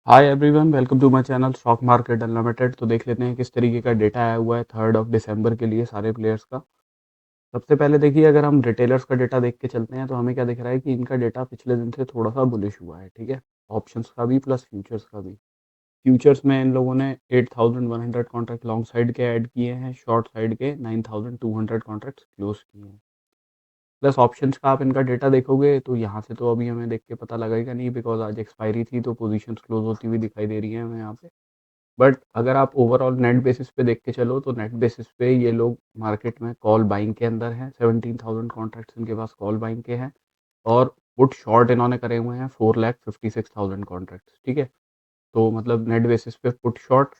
Hi everyone, welcome to my channel stock market unlimited. तो देख लेते हैं किस तरीके का डेटा आया हुआ है 3 दिसंबर के लिए सारे प्लेयर्स का। सबसे पहले देखिए, अगर हम रिटेलर्स का डेटा देख के चलते हैं तो हमें क्या दिख रहा है कि इनका डेटा पिछले दिन से थोड़ा सा बुलिश हुआ है। ठीक है, ऑप्शंस का भी प्लस फ्यूचर्स का भी। फ्यूचर्स में इन लोगों ने 8100 कॉन्ट्रैक्ट लॉन्ग साइड के ऐड किए हैं, शॉर्ट साइड के 9200 कॉन्ट्रैक्ट्स क्लोज किए हैं। प्लस ऑप्शंस का आप इनका डेटा देखोगे तो यहाँ से तो अभी हमें देख के पता लगेगा नहीं, बिकॉज आज एक्सपायरी थी तो पोजीशंस क्लोज होती हुई दिखाई दे रही है हमें यहाँ पे। बट अगर आप ओवरऑल नेट बेसिस पे देख के चलो तो नेट बेसिस पे ये लोग मार्केट में कॉल बाइंग के अंदर हैं। 17,000 कॉन्ट्रैक्ट्स इनके पास कॉल बाइंग के हैं और पुट शॉर्ट इन्होंने करे हुए हैं 4,56,000 कॉन्ट्रैक्ट्स। ठीक है, तो मतलब नेट बेसिस पे put short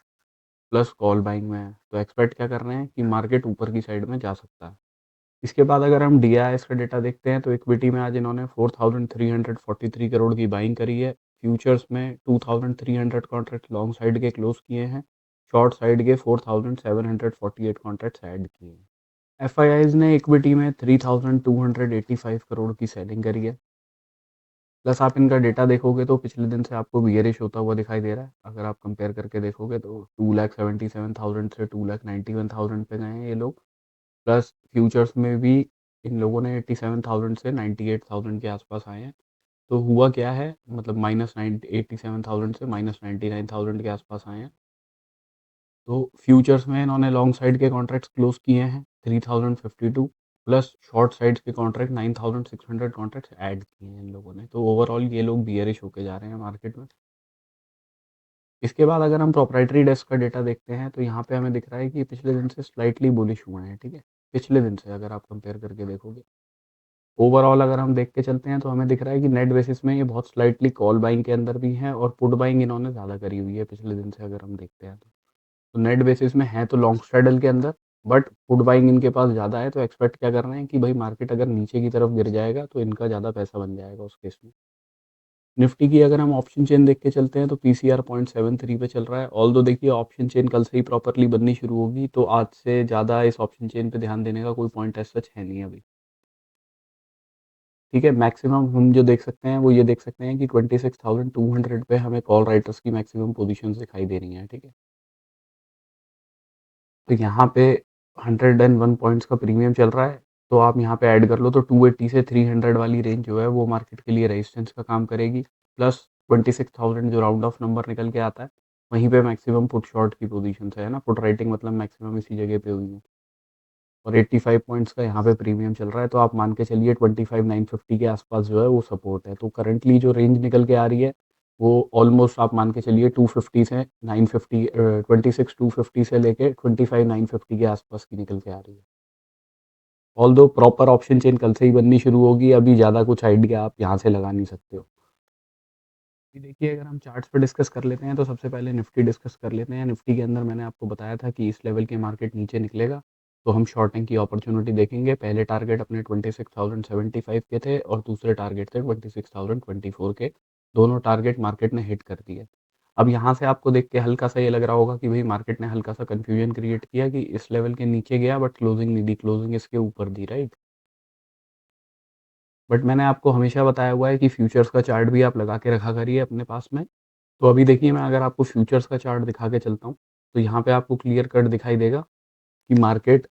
plus call buying में है, तो एक्सपेक्ट क्या कर रहे हैं कि मार्केट ऊपर की साइड में जा सकता है। इसके बाद अगर हम DIS का डेटा देखते हैं तो इक्विटी में आज इन्होंने 4,343 करोड़ की बाइंग करी है। फ्यूचर्स में 2,300 कॉन्ट्रैक्ट लॉन्ग साइड के क्लोज किए हैं, शॉर्ट साइड के 4,748 कॉन्ट्रैक्ट्स ऐड किए हैं। FIIs ने इक्विटी में 3,285 करोड़ की सेलिंग करी है। प्लस आप इनका डेटा देखोगे तो पिछले दिन से आपको बियरिश होता हुआ दिखाई दे रहा है। अगर आप कंपेयर करके देखोगे तो 2,77,000 से 2,91,000 पे गए हैं ये लोग। प्लस फ्यूचर्स में भी इन लोगों ने 87,000 से 98,000 के आसपास आए हैं। तो हुआ क्या है, मतलब माइनस 87,000 से माइनस 99,000 के आसपास आए हैं। तो फ्यूचर्स में इन्होंने लॉन्ग साइड के कॉन्ट्रैक्ट्स क्लोज किए हैं 3,052, प्लस शॉर्ट साइड्स के कॉन्ट्रैक्ट 9,600 कॉन्ट्रैक्ट्स ऐड किए हैं इन लोगों ने। तो ओवरऑल ये लोग बियरिश होके जा रहे हैं मार्केट में। इसके बाद अगर हम प्रोप्राइटरी डेस्क का डेटा देखते हैं तो यहाँ पे हमें दिख रहा है कि पिछले दिन से स्लाइटली बुलिश हुए हैं। ठीक है, पिछले दिन से अगर आप कंपेयर करके देखोगे, ओवरऑल अगर हम देख के चलते हैं तो हमें दिख रहा है कि नेट बेसिस में ये बहुत स्लाइटली कॉल बाइंग के अंदर भी हैं और पुट बाइंग इन्होंने ज़्यादा करी हुई है पिछले दिन से अगर हम देखते हैं तो नेट बेसिस में है तो लॉन्ग स्ट्रैडल के अंदर, बट पुट बाइंग इनके पास ज़्यादा है। तो एक्सपेक्ट क्या कर रहे हैं कि भाई मार्केट अगर नीचे की तरफ गिर जाएगा तो इनका ज़्यादा पैसा बन जाएगा उस केस में। निफ्टी की अगर हम ऑप्शन चेन देख के चलते हैं तो PCR 0.73 पे चल रहा है। ऑल्दो देखिए ऑप्शन चेन कल से ही प्रॉपरली बननी शुरू होगी, तो आज से ज़्यादा इस ऑप्शन चेन पे ध्यान देने का कोई पॉइंट एज सच है नहीं अभी। ठीक है, मैक्सिमम हम जो देख सकते हैं वो ये देख सकते हैं कि 26,200 पे हमें कॉल राइटर्स की मैक्सिमम पोजीशंस दिखाई दे रही हैं। ठीक है, तो यहाँ पे 101 पॉइंट्स का प्रीमियम चल रहा है, तो आप यहाँ पे ऐड कर लो तो 280 से 300 वाली रेंज जो है वो मार्केट के लिए रेजिस्टेंस का काम करेगी। प्लस 26,000 जो राउंड ऑफ नंबर निकल के आता है, वहीं पे मैक्सिमम पुट शॉर्ट की पोजीशन है ना, पुट राइटिंग मतलब मैक्सिमम इसी जगह पे हुई है। और 85 पॉइंट्स का यहाँ पे प्रीमियम चल रहा है, तो आप मान के चलिए 25,950 के आसपास जो है वो सपोर्ट है। तो करंटली जो रेंज निकल के आ रही है वो ऑलमोस्ट आप मान के चलिए 250 से 950, 26,250 से लेके 25,950 के आसपास की निकल के आ रही है। ऑल्दो प्रॉपर ऑप्शन चेन कल से ही बननी शुरू होगी, अभी ज़्यादा कुछ आइडिया आप यहाँ से लगा नहीं सकते हो। अभी देखिए, अगर हम चार्ट्स पे डिस्कस कर लेते हैं तो सबसे पहले निफ्टी डिस्कस कर लेते हैं। निफ्टी के अंदर मैंने आपको बताया था कि इस लेवल के मार्केट नीचे निकलेगा तो हम शॉर्टिंग की अपॉर्चुनिटी देखेंगे। पहले टारगेट अपने 26,075 के थे और दूसरे टारगेट थे 26,024 के। दोनों टारगेट मार्केट ने हिट कर दिए। अब यहाँ से आपको देख के हल्का सा ये लग रहा होगा कि भाई मार्केट ने हल्का सा कंफ्यूजन क्रिएट किया कि इस लेवल के नीचे गया बट क्लोजिंग नहीं दी, क्लोजिंग इसके ऊपर दी, राइट। बट मैंने आपको हमेशा बताया हुआ है कि फ्यूचर्स का चार्ट भी आप लगा के रखा करिए अपने पास में। तो अभी देखिए, मैं अगर आपको फ्यूचर्स का चार्ट दिखा के चलता हूँ तो यहाँ पे आपको क्लियर कट दिखाई देगा कि मार्केट,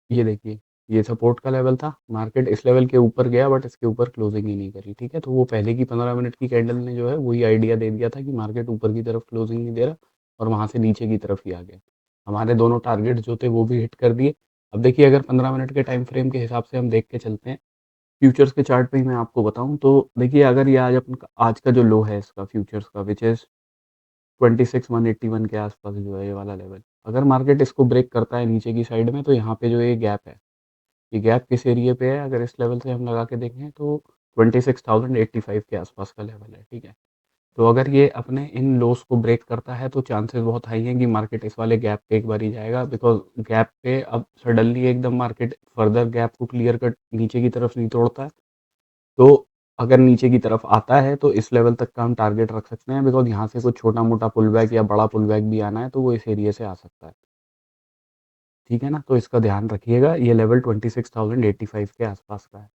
ये देखिए, ये सपोर्ट का लेवल था, मार्केट इस लेवल के ऊपर गया बट इसके ऊपर क्लोजिंग ही नहीं करी। ठीक है, तो वो पहले की 15 मिनट की कैंडल ने जो है वही आइडिया दे दिया था कि मार्केट ऊपर की तरफ क्लोजिंग नहीं दे रहा और वहाँ से नीचे की तरफ ही आ गया। हमारे दोनों टारगेट जो थे वो भी हिट कर दिए। अब देखिए, अगर 15 मिनट के टाइम फ्रेम के हिसाब से हम देख के चलते हैं फ्यूचर्स के चार्ट पे ही मैं आपको बताऊं तो देखिए, अगर ये आज का जो लो है इसका फ्यूचर्स का, विच इज़ 26,181 के आसपास जो है ये वाला लेवल, अगर मार्केट इसको ब्रेक करता है नीचे की साइड में तो यहाँ पे जो ये गैप है, ये गैप किस एरिया पे है, अगर इस लेवल से हम लगा के देखें तो 26,085 के आसपास का लेवल है। ठीक है, तो अगर ये अपने इन लोस को ब्रेक करता है तो चांसेस बहुत हाई हैं कि मार्केट इस वाले गैप पे एक बार ही जाएगा, बिकॉज गैप पे अब सडनली एकदम मार्केट फर्दर गैप को क्लियर कट नीचे की तरफ नहीं तोड़ता है। तो अगर नीचे की तरफ आता है तो इस लेवल तक का हम टारगेट रख सकते हैं, बिकॉज यहाँ से कुछ छोटा मोटा पुल बैक या बड़ा पुल बैक भी आना है तो वो इस एरिया से आ सकता है। ठीक है ना, तो इसका ध्यान रखिएगा, ये लेवल 26,085 के आसपास का है।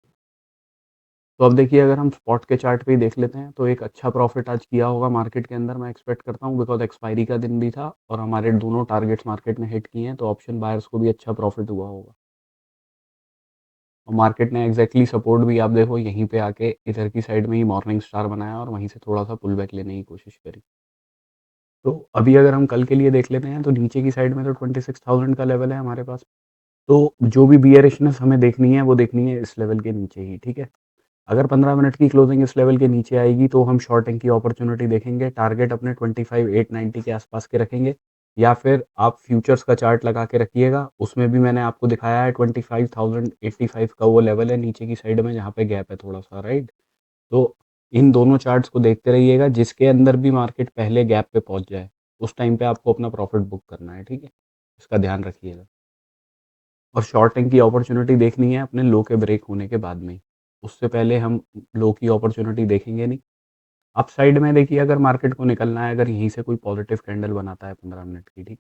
तो अब देखिए अगर हम स्पॉट के चार्ट पे ही देख लेते हैं तो एक अच्छा प्रॉफिट आज किया होगा मार्केट के अंदर, मैं एक्सपेक्ट करता हूँ, बिकॉज़ एक्सपायरी का दिन भी था और हमारे दोनों टारगेट्स मार्केट ने हिट किए हैं, तो ऑप्शन बायर्स को भी अच्छा प्रॉफिट हुआ होगा। और मार्केट ने एग्ज़ैक्टली सपोर्ट भी आप देखो यहीं पे आके इधर की साइड में ही मॉर्निंग स्टार बनाया और वहीं से थोड़ा-सा पुल बैक लेने की कोशिश करी। तो अभी अगर हम कल के लिए देख लेते हैं तो नीचे की साइड में तो 26,000 का लेवल है हमारे पास। तो जो भी बियरिशनेस हमें देखनी है वो देखनी है इस लेवल के नीचे ही, ठीक है? अगर 15 मिनट की क्लोजिंग इस लेवल के नीचे आएगी तो हम शॉर्टिंग की अपॉर्च्युनिटी देखेंगे, टारगेट अपने 25,890 के आसपास के रखेंगे, या फिर आप फ्यूचर्स का चार्ट लगा के रखिएगा, उसमें भी मैंने आपको दिखाया है 25,085 का वो लेवल है नीचे की साइड में जहाँ पे गैप है थोड़ा-सा, राइट? तो इन दोनों चार्ट्स को देखते रहिएगा, जिसके अंदर भी मार्केट पहले गैप पे पहुँच जाए, उस टाइम पे आपको अपना प्रॉफिट बुक करना है, ठीक है? इसका ध्यान रखिएगा। और शॉर्टिंग की अपॉर्च्युनिटी देखनी है अपने लो के ब्रेक होने के बाद में ही। उससे पहले हम लो की अपॉर्च्युनिटी देखेंगे नहीं। अपसाइड में देखिए अगर मार्केट को निकलना है, अगर यहीं से कोई पॉजिटिव कैंडल बनाता है 15 मिनट की, ठीक।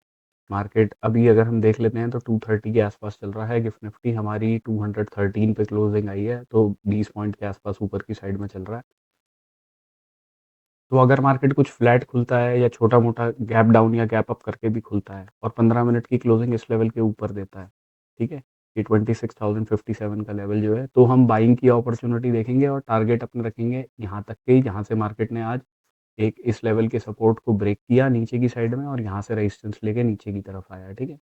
मार्केट अभी अगर हम देख लेते हैं तो 230 के आसपास चल रहा है, गिफ्ट निफ्टी हमारी 213 पे क्लोजिंग आई है, तो 20 पॉइंट के आसपास ऊपर की साइड में चल रहा है। तो अगर मार्केट कुछ फ्लैट खुलता है या छोटा-मोटा गैप डाउन या गैप अप करके भी खुलता है और 15 मिनट की क्लोजिंग इस लेवल के ऊपर देता है, ठीक है? ये 26,057 का लेवल जो है, तो हम बाइंग की अपॉर्च्युनिटी देखेंगे और टारगेट अपने रखेंगे यहाँ तक के ही, जहाँ से मार्केट ने आज एक इस लेवल के सपोर्ट को ब्रेक किया नीचे की साइड में और यहाँ से रेजिस्टेंस लेके नीचे की तरफ आया, ठीक है?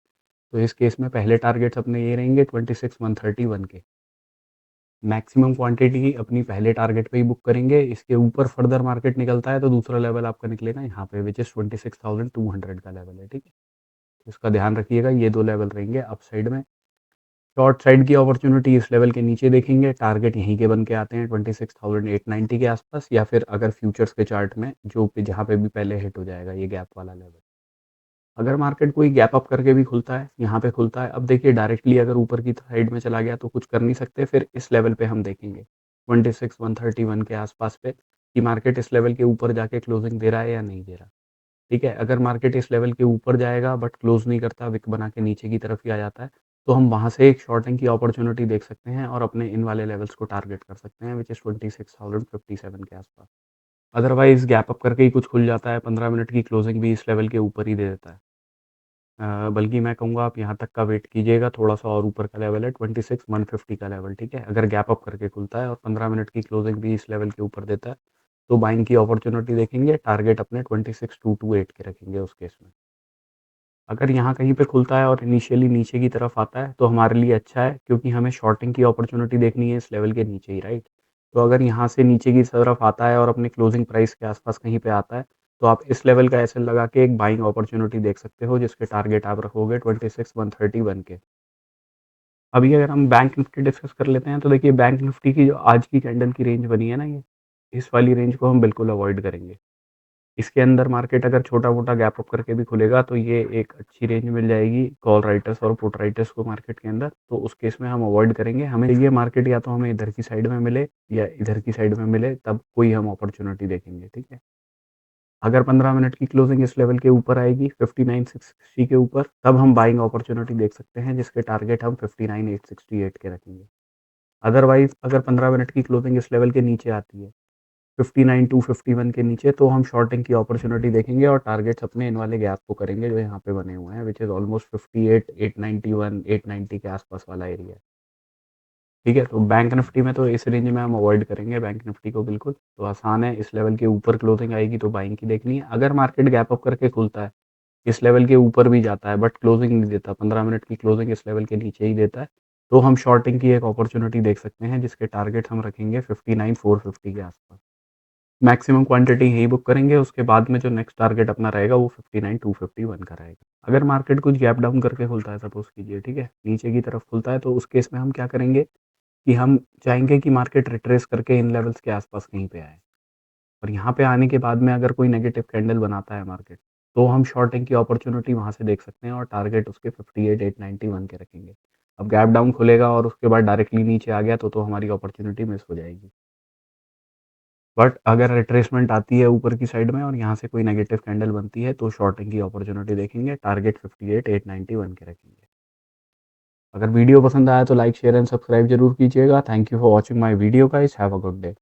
तो इस केस में पहले टारगेट्स अपने ये रहेंगे 26,131 के। मैक्सिमम क्वांटिटी अपनी पहले टारगेट पे ही बुक करेंगे, इसके ऊपर फर्दर मार्केट निकलता है तो दूसरा लेवल आपका निकलेगा यहाँ पे, विच इज़ 26,200 का लेवल है, ठीक है? तो इसका ध्यान रखिएगा, ये 2 लेवल रहेंगे अप साइड में। शॉर्ट साइड की अपॉर्च्युनिटी इस लेवल के नीचे देखेंगे, टारगेट यहीं के बन के आते हैं 26,890 के आसपास, या फिर अगर फ्यूचर्स के चार्ट में जो पे जहाँ पे भी पहले हिट हो जाएगा ये गैप वाला लेवल। अगर मार्केट कोई गैप अप करके भी खुलता है, यहाँ पे खुलता है, अब देखिए डायरेक्टली अगर ऊपर की साइड में चला गया तो कुछ कर नहीं सकते, फिर इस लेवल पे हम देखेंगे 26,131 के आसपास पे कि मार्केट इस लेवल के ऊपर जाके क्लोजिंग दे रहा है या नहीं दे रहा। ठीक है, अगर मार्केट इस लेवल के ऊपर जाएगा बट क्लोज नहीं करता, विक बना के नीचे की तरफ ही आ जाता है, तो हम वहाँ से एक शॉर्टिंग की अपॉर्च्युनिटी देख सकते हैं और अपने इन वाले लेवल्स को टारगेट कर सकते हैं, विच इज़ 26,057 के आसपास। अदरवाइज़ गैप अप करके ही कुछ खुल जाता है, 15 मिनट की क्लोजिंग भी इस लेवल के ऊपर ही दे देता है। बल्कि मैं कहूँगा आप यहाँ तक का वेट कीजिएगा, थोड़ा-सा और ऊपर का लेवल है 26,150 का लेवल, ठीक है? अगर गैप अप करके खुलता है और 15 मिनट की क्लोजिंग भी इस लेवल के ऊपर देता है, तो बाइंग की अपॉर्च्युनिटी देखेंगे, टारगेट अपने 26,228 के रखेंगे उस केस में। अगर यहाँ कहीं पे खुलता है और इनिशियली नीचे की तरफ आता है, तो हमारे लिए अच्छा है, क्योंकि हमें शॉर्टिंग की अपॉर्च्युनिटी देखनी है इस लेवल के नीचे ही, राइट? तो अगर यहाँ से नीचे की तरफ आता है और अपने क्लोजिंग प्राइस के आसपास कहीं पे आता है, तो आप इस लेवल का एसएल लगा के एक बाइंग अपॉर्च्युनिटी देख सकते हो, जिसके टारगेट आप रखोगे 26,131 के। अभी अगर हम बैंक निफ्टी डिस्कस कर लेते हैं, तो देखिए बैंक निफ्टी की जो आज की कैंडल की रेंज बनी है ना ये, इस वाली रेंज को हम बिल्कुल अवॉइड करेंगे। इसके अंदर मार्केट अगर छोटा-मोटा गैप अप करके भी खुलेगा, तो ये एक अच्छी रेंज मिल जाएगी कॉल राइटर्स और पुट राइटर्स को मार्केट के अंदर, तो उस केस में हम अवॉइड करेंगे। हमें ये मार्केट या तो हमें इधर की साइड में मिले या इधर की साइड में मिले, तब कोई हम अपॉर्च्युनिटी देखेंगे, ठीक है? अगर 15 मिनट की क्लोजिंग इस लेवल के ऊपर आएगी 59,660 के ऊपर, तब हम बाइंग अपॉर्च्युनिटी देख सकते हैं, जिसके टारगेट हम 59,868 के रखेंगे। अदरवाइज़ अगर 15 मिनट की क्लोजिंग इस लेवल के नीचे आती है 59,251 के नीचे, तो हम शॉर्टिंग की अपॉर्च्युनिटी देखेंगे और टारगेट्स अपने इन वाले गैप को करेंगे जो यहाँ पे बने हुए हैं, व्हिच इज़ ऑलमोस्ट 58, 891, 890 के आसपास वाला एरिया है। ठीक है, तो बैंक निफ्टी में तो इस रेंज में हम अवॉइड करेंगे बैंक निफ्टी को बिल्कुल। तो आसान है, इस लेवल के ऊपर क्लोजिंग आएगी तो बाइंग की देखनी है। अगर मार्केट गैप अप करके खुलता है, इस लेवल के ऊपर भी जाता है बट क्लोजिंग नहीं देता, 15 मिनट की क्लोजिंग इस लेवल के नीचे ही देता है, तो हम शॉर्टिंग की एक अपॉर्च्युनिटी देख सकते हैं, जिसके टारगेट हम रखेंगे 59,450 के आसपास। मैक्सिमम क्वांटिटी यही बुक करेंगे, उसके बाद में जो नेक्स्ट टारगेट अपना रहेगा वो 59,251 का रहेगा। अगर मार्केट कुछ गैप डाउन करके खुलता है, सपोज़ कीजिए, ठीक है? नीचे की तरफ खुलता है, तो उस केस में हम क्या करेंगे कि हम चाहेंगे कि मार्केट रिट्रेस करके इन लेवल्स के आसपास कहीं पे आए, और यहाँ पे आने के बाद में अगर कोई नेगेटिव कैंडल बनाता है मार्केट, तो हम शॉर्टिंग की अपॉर्च्युनिटी वहाँ से देख सकते हैं और टारगेट उसके 58,891 के रखेंगे। अब गैप डाउन खुलेगा और उसके बाद डायरेक्टली नीचे आ गया तो हमारी अपॉर्च्युनिटी मिस हो जाएगी। बट अगर रिट्रेसमेंट आती है ऊपर की साइड में और यहाँ से कोई नेगेटिव कैंडल बनती है, तो शॉर्टिंग की अपॉर्च्युनिटी देखेंगे, टारगेट 58,891 के रखेंगे। अगर वीडियो पसंद आया तो लाइक, शेयर एंड सब्सक्राइब ज़रूर कीजिएगा। Thank you for watching my video guys, have a good day.